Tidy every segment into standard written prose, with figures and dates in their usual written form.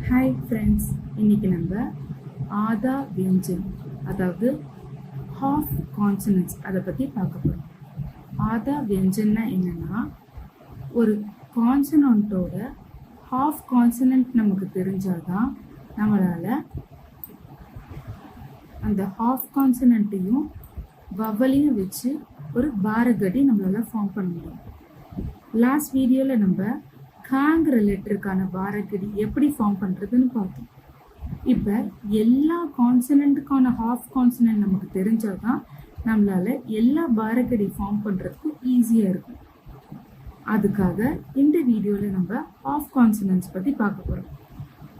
Hi friends, இன்றைக்கி நம்ம ஆதா வியஞ்சன் அதாவது ஹாஃப் கான்சனன்ட்ஸ் அதை பற்றி பார்க்க போகிறோம். ஆதா வியஞ்சன்னா என்னென்னா, ஒரு கான்சனண்ட்டோட ஹாஃப் கான்சனன்ட் நமக்கு தெரிஞ்சால் தான் நம்மளால் அந்த ஹாஃப் கான்சனண்ட்டையும் வவ்வலையும் வச்சு ஒரு பாரகடி நம்மளால் ஃபார்ம் பண்ண முடியும். லாஸ்ட் வீடியோவில் நம்ம காங்கிற லெட்டருக்கான பாரகடி எப்படி ஃபார்ம் பண்ணுறதுன்னு பார்த்தோம். இப்போ எல்லா கான்சனண்ட்டுக்கான ஹாஃப் கான்சனன்ட் நமக்கு தெரிஞ்சால் தான் நம்மளால் எல்லா பாரகடி ஃபார்ம் பண்ணுறதுக்கும் ஈஸியாக இருக்கும். அதுக்காக இந்த வீடியோவில் நம்ம ஹாஃப் கான்சனன்ட்ஸ் பற்றி பார்க்க போகிறோம்.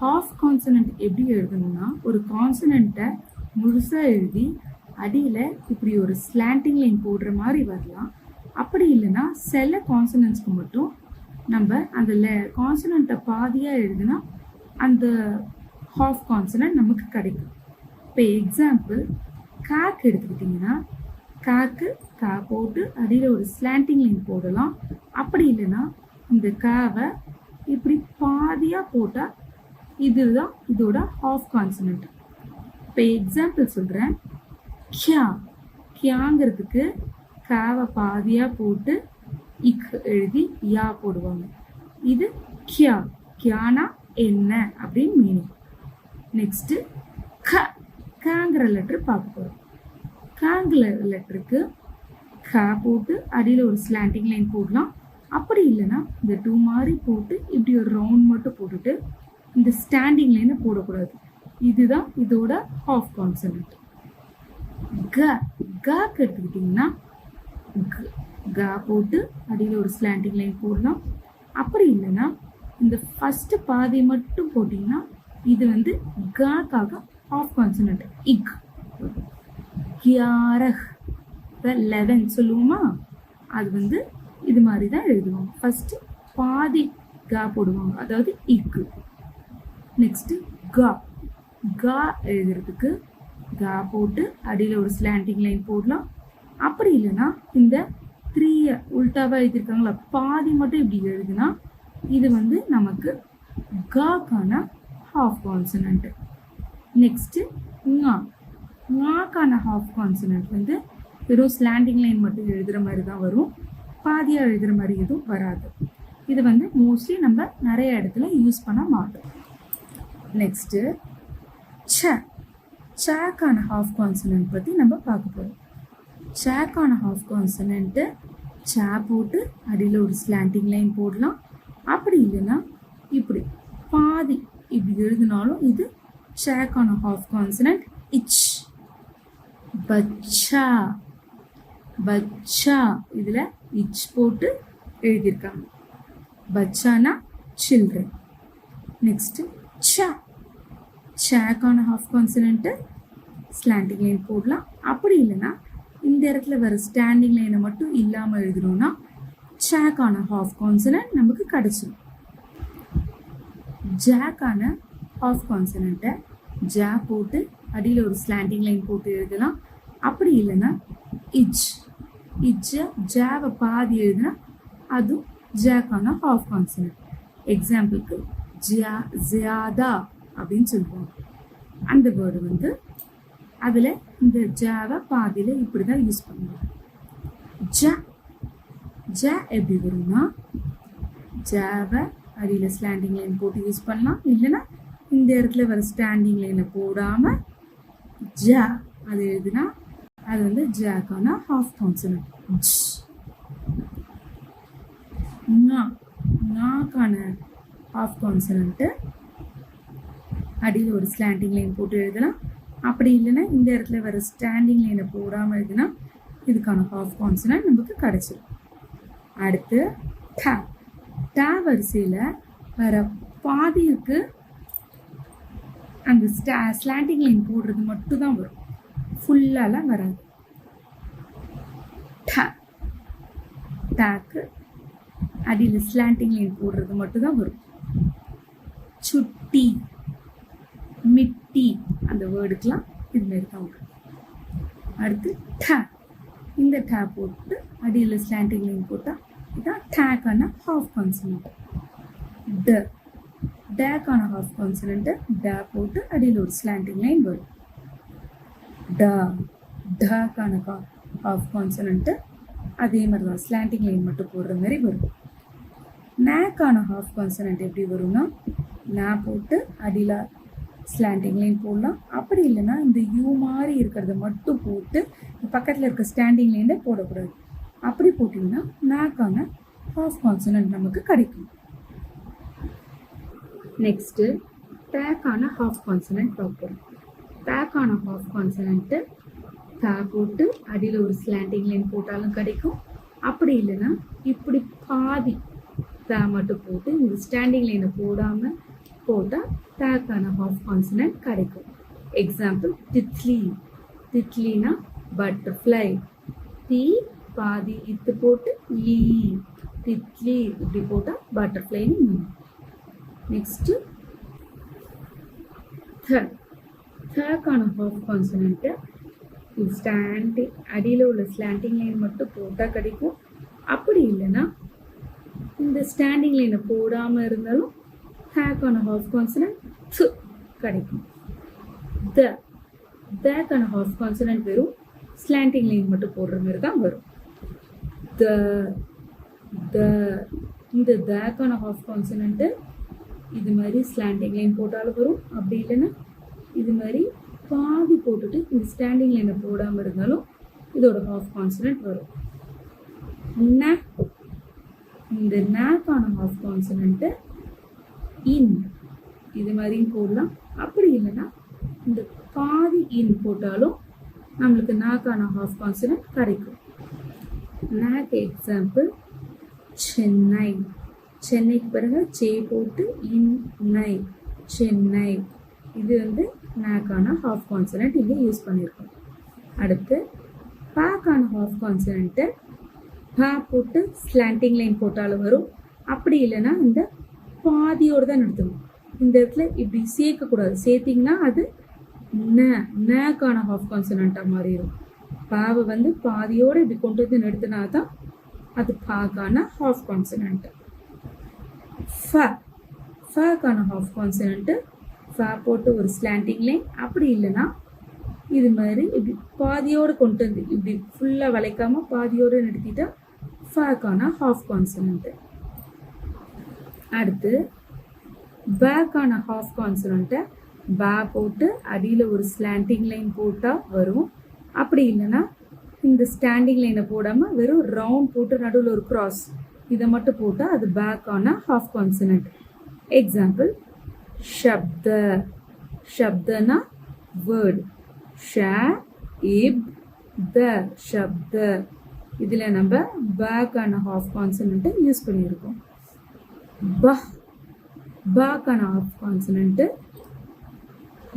ஹாஃப் கான்சனன்ட் எப்படி எழுதணும்னா, ஒரு கான்சனண்ட்டை முழுசாக எழுதி அடியில் இப்படி ஒரு ஸ்லாண்டிங் லைன் போடுற மாதிரி வரலாம். அப்படி இல்லைன்னா சில கான்சனன்ட்ஸ்க்கு மட்டும் நம்ம அந்த கான்சனண்ட்டை பாதியாக எழுதுனா அந்த ஹாஃப் கான்சனன்ட் நமக்கு கிடைக்கும். இப்போ எக்ஸாம்பிள் காக்கு எடுத்துக்கிட்டிங்கன்னா, காக்கு கா போட்டு அடியில் ஒரு ஸ்லாண்டிங் லைன் போடலாம். அப்படி இல்லைன்னா இந்த காவை இப்படி பாதியாக போட்டால் இதுதான் இதோட ஹாஃப் கான்சனன்ட். இப்போ எக்ஸாம்பிள் சொல்கிறேன். கியா, கியாங்கிறதுக்கு காவை பாதியாக போட்டு இக் எழுதி யா போடுவாங்க. இது கியா, கியானா என்ன அப்படின்னு மீனிங். நெக்ஸ்ட்டு காங்கிற லெட்டர் பார்க்க போகிறோம். காங்கிற லெட்டருக்கு கா போட்டு அடியில் ஒரு ஸ்லாண்டிங் லைன் போடலாம். அப்படி இல்லைன்னா இந்த டூ மாதிரி போட்டு இப்படி ஒரு ரவுண்ட் மட்டும் போட்டுட்டு இந்த ஸ்டாண்டிங் லைனை போடக்கூடாது. இதுதான் இதோட ஹாஃப் கான்சனன்ட். காக்கு எடுத்துக்கிட்டிங்கன்னா கா போட்டு அடியில் ஒரு ஸ்லாண்டிங் லைன் போடலாம். அப்படி இல்லைன்னா இந்த ஃபஸ்ட்டு பாதி மட்டும் போட்டிங்கன்னா இது வந்து காக்காக ஹாஃப் கான்சனன்ட் இக். கியாரஹ் 11 சொல்லுவோமா, அது வந்து இது மாதிரி தான் எழுதுவாங்க. ஃபஸ்ட்டு பாதி கா போடுவாங்க, அதாவது இக்கு. நெக்ஸ்ட்டு கா, கா எழுதுறதுக்கு கா போட்டு அடியில் ஒரு ஸ்லாண்டிங் லைன் போடலாம். அப்படி இல்லைன்னா இந்த 3 உல்டாவாக எழுதியிருக்காங்களா, பாதி மட்டும் இப்படி எழுதுனா இது வந்து நமக்கு காக்கான ஹாஃப் கான்சனன்ட். நெக்ஸ்ட்டு ங்காக்கான ஹாஃப் கான்சனன்ட் வந்து வெறும் ஸ்லாண்டிங் லைன் மட்டும் எழுதுகிற மாதிரி தான் வரும், பாதியாக எழுதுகிற மாதிரி எதுவும் வராது. இது வந்து மோஸ்ட்லி நம்ம நிறைய இடத்துல யூஸ் பண்ண மாட்டோம். நெக்ஸ்ட்டு சாக்கான ஹாஃப் கான்சனன்ட் பற்றி நம்ம பார்க்க போகிறோம். சாக்கான ஹாஃப் கான்சனன்ட்டு சா போட்டு அடியில் ஒரு ஸ்லாண்டிங் லைன் போடலாம். அப்படி இல்லைன்னா இப்படி பாதி இப்படி எழுதினாலும் இது சாக்கான ஹாஃப் கான்சனன்ட் இச். பச்சா, பச்சா இதில் இச் போட்டு எழுதியிருக்காங்க. பச்சானா சில்ட்ரன். நெக்ஸ்ட்டு சாக்கான ஹாஃப் கான்சனன்ட்டு ஸ்லாண்டிங் லைன் போடலாம். அப்படி இல்லைன்னா இந்த இடத்துல வர ஸ்டாண்டிங் லைனை மட்டும் இல்லாமல் எழுதணும்னா சாக்கான ஹாஃப் கான்சனன்ட் நமக்கு கிடைச்சிடும். ஜாக்கான ஹாஃப் கான்சனன்ட்டை ஜா போட்டு அடியில் ஒரு ஸ்லாண்டிங் லைன் போட்டு எழுதலாம். அப்படி இல்லைன்னா இஜ், இஜ்ஜை ஜாவை பாதி எழுதுனா அதுவும் ஜாக்கான ஹாஃப் கான்சனன்ட். எக்ஸாம்பிளுக்கு ஜியாதா அப்படின்னு சொல்லுவாங்க. அந்த வேர்டு வந்து அதில் இந்த ஜாவை பாதியில் இப்படி தான் யூஸ் பண்ணுவோம். ஜா எப்படி வரும்னா, ஜாவை அடியில் ஸ்லாண்டிங் லைன் போட்டு யூஸ் பண்ணலாம். இல்லைன்னா இந்த இடத்துல வர ஸ்டாண்டிங் லைனை போடாமல் ஜா அது எழுதுனா அது வந்து ஜாக்கான ஹாஃப் கான்சனன்ட். ங்காக்கான ஹாஃப் கான்சனன்ட்டு அடியில் ஒரு ஸ்லாண்டிங் லைன் போட்டு எழுதலாம். அப்படி இல்லைன்னா இந்த இடத்துல வர ஸ்டாண்டிங் லைனை போடாமல் எழுதுனா இதுக்கான ஹாஃப் கான்சனன்ட் நமக்கு கிடைச்சிடும். அடுத்து டா வரிசையில் வர பாதிக்கு அந்த ஸ்லாண்டிங் லைன் போடுறது மட்டும் தான் வரும், ஃபுல்லாலாம் வராது. டாக்கு அடியில் ஸ்லாண்டிங் லைன் போடுறது மட்டும் தான் வரும். சுட்டி, மிட்டி அந்த வேர்டுக்கெலாம் இதுமாரி தான் வரும். அடுத்து இந்த டா போட்டு அடியில் ஸ்லாண்டிங் லைன் போட்டால் இதுதான் டேக்கான ஹாஃப் கான்சனன்ட். டேக்கான ஹாஃப் கான்சனண்ட்டு டே போட்டு அடியில் ஒரு ஸ்லாண்டிங் லைன் வரும். டா டாக்கான ஹாஃப் கான்சனண்ட்டு அதே மாதிரி தான் ஸ்லாண்டிங் லைன் மட்டும் போடுற மாதிரி வரும். நேக்கான ஹாஃப் கான்சனண்ட் எப்படி வரும்னா நே போட்டு அடியில் ஸ்லாண்டிங் லைன் போடலாம். அப்படி இல்லைன்னா இந்த யூ மாதிரி இருக்கிறத மட்டும் போட்டு பக்கத்தில் இருக்க ஸ்டாண்டிங் லைனில் போடக்கூடாது. அப்படி போட்டிங்கன்னா நேக்கான ஹாஃப் கான்சனண்ட் நமக்கு கிடைக்கும். நெக்ஸ்ட்டு டேக்கான ஹாஃப் கான்சனண்ட் பார்ப்போம். டேக்கான ஹாஃப் கான்சனண்ட்டு டே போட்டு அடியில் ஒரு ஸ்லாண்டிங் லைன் போட்டாலும் கிடைக்கும். அப்படி இல்லைன்னா இப்படி பாதி டே மட்டும் போட்டு இந்த ஸ்டாண்டிங் லைனை போடாமல் போட்டால் டேக்கான ஹாஃப் கான்சனண்ட் கிடைக்கும். எக்ஸாம்பிள் திட்லி. திட்லினா பட்டர்ஃப்ளை. தி பாதி இத்து போட்டு லீ திட்லி இப்படி போட்டால் பட்டர்ஃப்ளைன்னு மீன். நெக்ஸ்ட்டு தேக்கான ஹாஃப் கான்சனண்ட்டு ஸ்டாண்டிங் அடியில் உள்ள ஸ்லாண்டிங் லைன் மட்டும் போட்டால் கிடைக்கும். அப்படி இல்லைன்னா இந்த ஸ்டாண்டிங் லைனை போடாமல் இருந்தாலும் தேக்கான ஹாஃப் கான்சனண்ட் கிடைக்கும். தேக்கான ஹாஃப் கான்சனண்ட் வெறும் ஸ்லாண்டிங் லைன் மட்டும் போடுற மாதிரி தான் வரும். இந்த தேக்கான ஹாஃப் கான்சனண்ட்டு இது மாதிரி ஸ்லாண்டிங் லைன் போட்டாலும் வரும். அப்படி இல்லைன்னா இது மாதிரி பாதி போட்டுட்டு இந்த ஸ்டாண்டிங் லைனை போடாமல் இருந்தாலும் இதோட ஹாஃப் கான்சனண்ட் வரும். இந்த நேக்கான ஹாஃப் கான்சனண்ட்டு இன் இது மாதிரியும் போடலாம். அப்படி இல்லைன்னா இந்த பாதி இன் போட்டாலும் நம்மளுக்கு நாக்கான ஹாஃப் கான்சனண்ட் கிடைக்கும். நாக்கு எக்ஸாம்பிள் சென்னை. சென்னைக்கு பிறகு சே போட்டு இன்னை சென்னை. இது நாக்கான ஹாஃப் கான்சனண்ட் இங்கே யூஸ் பண்ணியிருக்கோம். அடுத்து பாக்கான ஹாஃப் கான்சனண்ட்டு பா போட்டு ஸ்லாண்டிங் லைன் போட்டாலும் வரும். அப்படி இல்லைன்னா இந்த பாதியோடு தான் நிறுத்தணும். இந்த இடத்துல இப்படி சேர்க்கக்கூடாது. சேர்த்திங்கன்னா அது நேக்கான ஹாஃப் கான்சனண்ட்டாக மாறிடும். பாவை பாதியோடு இப்படி கொண்டு வந்து நிறுத்தினா தான் அது பாக்கான ஹாஃப் கான்சனண்ட்டு. ஃபேக்கான ஹாஃப் கான்சனண்ட்டு ஃபே போட்டு ஒரு ஸ்லாண்டிங் லைன். அப்படி இல்லைன்னா இது மாதிரி இப்படி பாதியோடு கொண்டு வந்து இப்படி ஃபுல்லாக வளைக்காமல் பாதியோடு நிறுத்திட்டா ஃபேக்கான ஹாஃப் கான்சனண்ட்டு. அடுத்து பேக்கான ஹாஃப் கான்சனண்ட்டை பே போட்டு அடியில் ஒரு ஸ்லாண்டிங் லைன் போட்டால் வரும். அப்படி இல்லைன்னா இந்த ஸ்டாண்டிங் லைனை போடாமல் வெறும் ரவுண்ட் போட்டு நடுவில் ஒரு கிராஸ் இதை மட்டும் போட்டால் அது பேக்கான ஹாஃப் கான்சனண்ட். எக்ஸாம்பிள் ஷப்த. ஷப்தனா வேர்டு. ஷ இப் த ஷப்த. இதில் நம்ம பேக்கான ஹாஃப் கான்சனண்ட்டை யூஸ் பண்ணியிருக்கோம். பாக்கான ஹாஃப் கான்சனண்ட்டு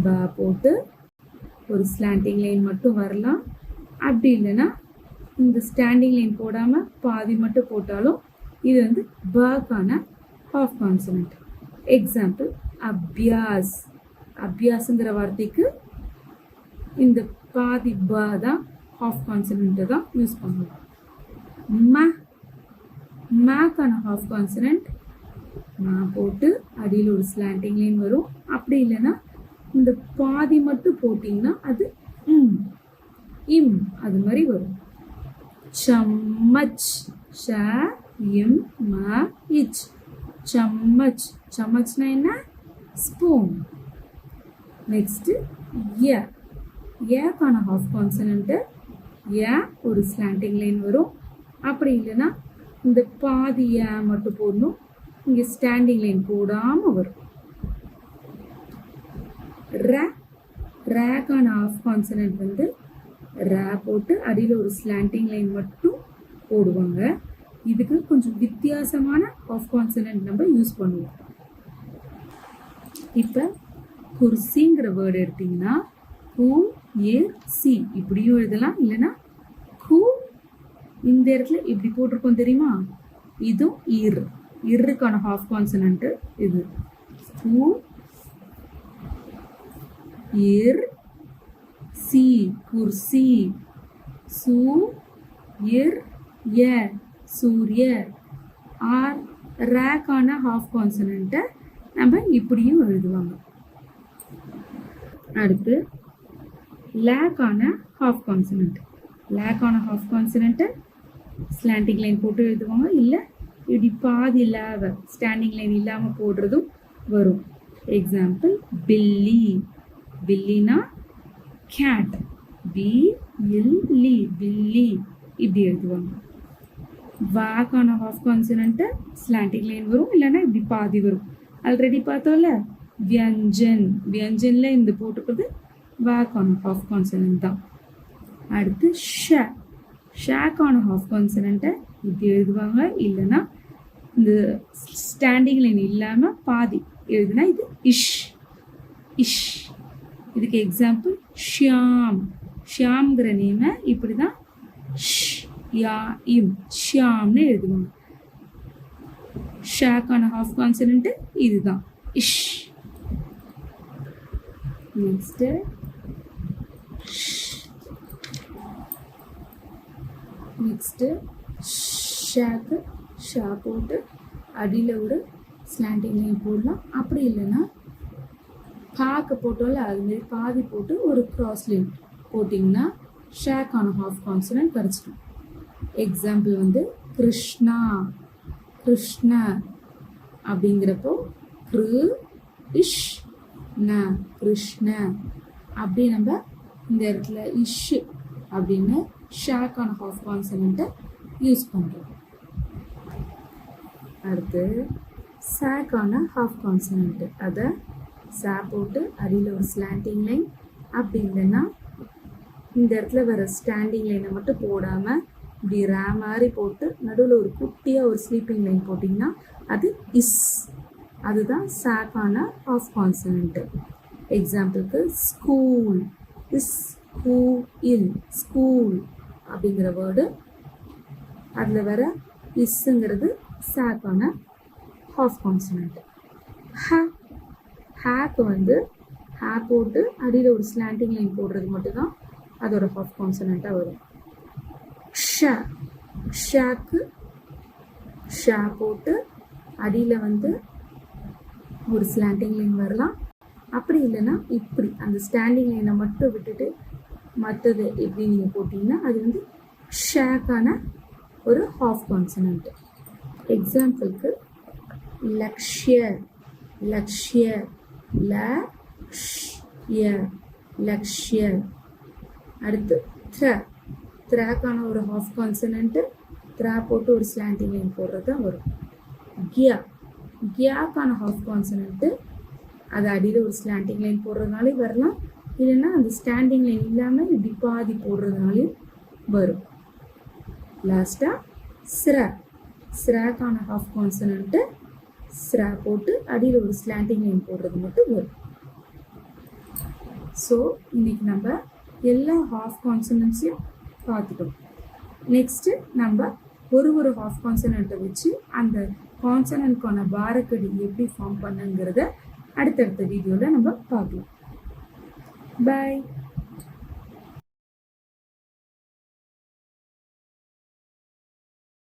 பா போட்டு ஒரு ஸ்லாண்டிங் லைன் மட்டும் வரலாம். அப்படி இல்லைன்னா இந்த ஸ்டாண்டிங் லைன் போடாமல் பாதி மட்டும் போட்டாலும் இது பாக்கான ஹாஃப் கான்சனண்ட். எக்ஸாம்பிள் அபியாஸ். அபியாஸுங்கிற வார்த்தைக்கு இந்த பாதி பா தான் ஹாஃப் கான்சனண்ட்டை தான் யூஸ் பண்ணுவோம். மேக்கான ஹாஃப் கான்சனண்ட் மா போட்டு அடியில் ஒரு ஸ்லாண்டிங் லைன் வரும். அப்படி இல்லைன்னா இந்த பாதி மட்டும் போட்டிங்கன்னா அது இம் அது மாதிரி வரும். சம்மச். ஷ இம் ம இச் சம்மச். சம்மச்னா என்ன? ஸ்பூன். நெக்ஸ்ட்டு ஏக்கான ஹாஃப் கான்சனண்ட்டு ஏ ஒரு ஸ்லாண்டிங் லைன் வரும். அப்படி இல்லைன்னா இந்த பாதி ஏ மட்டும் போடணும். இங்கே ஸ்டாண்டிங் லைன் போடாமல் வரும். ரேக்கான ஹாஃப் கான்சனண்ட் ரே போட்டு அடியில் ஒரு ஸ்லாண்டிங் லைன் மட்டும் போடுவாங்க. இதுக்கு கொஞ்சம் வித்தியாசமான ஹாஃப் கான்சனண்ட் நம்ம யூஸ் பண்ணுவோம். இப்போ குர்சிங்கிற வேர்டு எடுத்திங்கன்னா கு ஏர் சி இப்படியும் எழுதலாம். இல்லைன்னா கு இந்த இடத்துல இப்படி போட்டிருக்கோம் தெரியுமா? இதுவும் இர்ருக்கான ஹாஃப் கான்சனண்ட்டு இது. கு இர் சி குர்சி. சு இர் சூரிய. ஆர் ரேக்கான ஹாஃப் கான்சனண்ட்டை நம்ம இப்படியும் எழுதுவாங்க. அடுத்து லேக்கான ஹாஃப் கான்சனன்ட். லேக்கான ஹாஃப் கான்சனன்ட்டை ஸ்லாண்டிங் லைன் போட்டு எழுதுவாங்க, இல்லை இப்படி பாதி லேவை ஸ்டாண்டிங் லைன் இல்லாமல் போடுறதும் வரும். எக்ஸாம்பிள் பில்லி. பில்லினா கேட், பில்லி பில்லி இப்படி எழுதுவாங்க. வாக்கான ஹாஃப் கான்சனன்ட்டை ஸ்லாண்டிங் லைன் வரும், இல்லைன்னா இப்படி பாதி வரும். ஆல்ரெடி பார்த்தோம்ல வியஞ்சன். வியஞ்சனில் இந்த போட்டுக்கிறது வாக்கான ஹாஃப் கான்சனன்ட் தான். அடுத்து ஷேக்கான ஹாஃப் கான்சனன்ட்டை இப்படி எழுதுவாங்க, இல்லைன்னா இந்த ஸ்டாண்டிங் லைன் இல்லாமல் பாதி எழுதுனா இது இஷ். இஷ். இதுக்கு எக்ஸாம்பிள் ஷியாம். ஷியாம்ங்கிற நேமை இப்படி தான் ஷியாம்னு எழுதுவாங்க. ஷேக்கான ஹாஃப் கான்சனன்ட்டு இதுதான் இஷ். நெக்ஸ்ட்டு ஷேக்கு ஷா போட்டு அடியில் ஒரு ஸ்லாண்டிங் லைன் போடலாம். அப்படி இல்லைன்னா காக்க போட்டோம்ல அதுமாரி பாதி போட்டு ஒரு க்ராஸ் லைன் போட்டிங்கன்னா ஷேக்கான ஹாஃப் கான்சனன்ட் கிடச்சிடும். எக்ஸாம்பிள் வந்து கிருஷ்ணா. கிருஷ்ண அப்படிங்கிறப்போ இஷ் ந கிருஷ்ண. அப்படி நம்ம இந்த இடத்துல இஷ் அப்படின்னு ஷேக்கான ஹாஃப் கான்சனன்ட்டை யூஸ் பண்ணுறோம். அடுத்து சேக்கான ஹாஃப் கான்சனன்ட்டு. அதை சே போட்டு அடியில் ஒரு ஸ்லாண்டிங் லைன், அப்படி இல்லைன்னா இந்த இடத்துல வர ஸ்டாண்டிங் லைனை மட்டும் போடாமல் இப்படி மாதிரி போட்டு நடுவில் ஒரு குட்டியாக ஒரு ஸ்லீப்பிங் லைன் போட்டிங்கன்னா அது இஸ். அதுதான் சேக்கான ஹாஃப் கான்சனன்ட்டு. எக்ஸாம்பிளுக்கு ஸ்கூல். ஸ்கூல் அப்படிங்கிற வேர்டு அதில் வர இஸ்ஸுங்கிறது சேக்கான ஹாஃப் கான்சனன்ட். ஹேக்கு வந்து ஹே போட்டு அடியில் ஒரு ஸ்லாண்டிங் லைன் போடுறது மட்டும்தான் அதோட ஹாஃப் கான்சனண்ட்டாக வரும். ஷேக்கு ஷே போட்டு அடியில் வந்து ஒரு ஸ்லாண்டிங் லைன் வரலாம். அப்படி இல்லைன்னா இப்படி அந்த ஸ்டாண்டிங் லைனை மட்டும் விட்டுட்டு மற்றது எப்படி நீங்கள் போட்டிங்கன்னா அது வந்து ஷேக்கான ஒரு ஹாஃப் கான்சனன்ட். எக்ஸாம்பிளுக்கு லக்ஷ்ய. லக்ஷ்ய. அடுத்து த்ராக்கான ஒரு ஹாஃப் கான்சனன்ட்டு த்ரா போட்டு ஒரு ஸ்லாண்டிங் லைன் போடுறது தான் வரும். கியாக்கான ஹாஃப் கான்சனன்ட்டு அது அடியில் ஒரு ஸ்லாண்டிங் லைன் போடுறதுனாலே வரலாம், இல்லைன்னா அந்த ஸ்டாண்டிங் லைன் இல்லாமல் இப்படி பாதி போடுறதுனாலையும் வரும். லாஸ்ட்டாக ஸ்ராக்கான ஹாஃப் கான்சனன்ட்டு ஸ்ரா போட்டு அடியில் ஒரு ஸ்லாண்டிங் லைன் போடுறது மட்டும் வரும். ஸோ இன்னைக்கு நம்ம எல்லா ஹாஃப் கான்சனன்ட்ஸையும் பார்த்துட்டோம். நெக்ஸ்ட்டு நம்ம ஒரு ஹாஃப் கான்சனன்ட்டை வச்சு அந்த கான்சனன்ட்கான பாரக்கடி எப்படி ஃபார்ம் பண்ணுங்கிறத அடுத்தடுத்த வீடியோவில் நம்ம பார்க்கலாம். பாய்.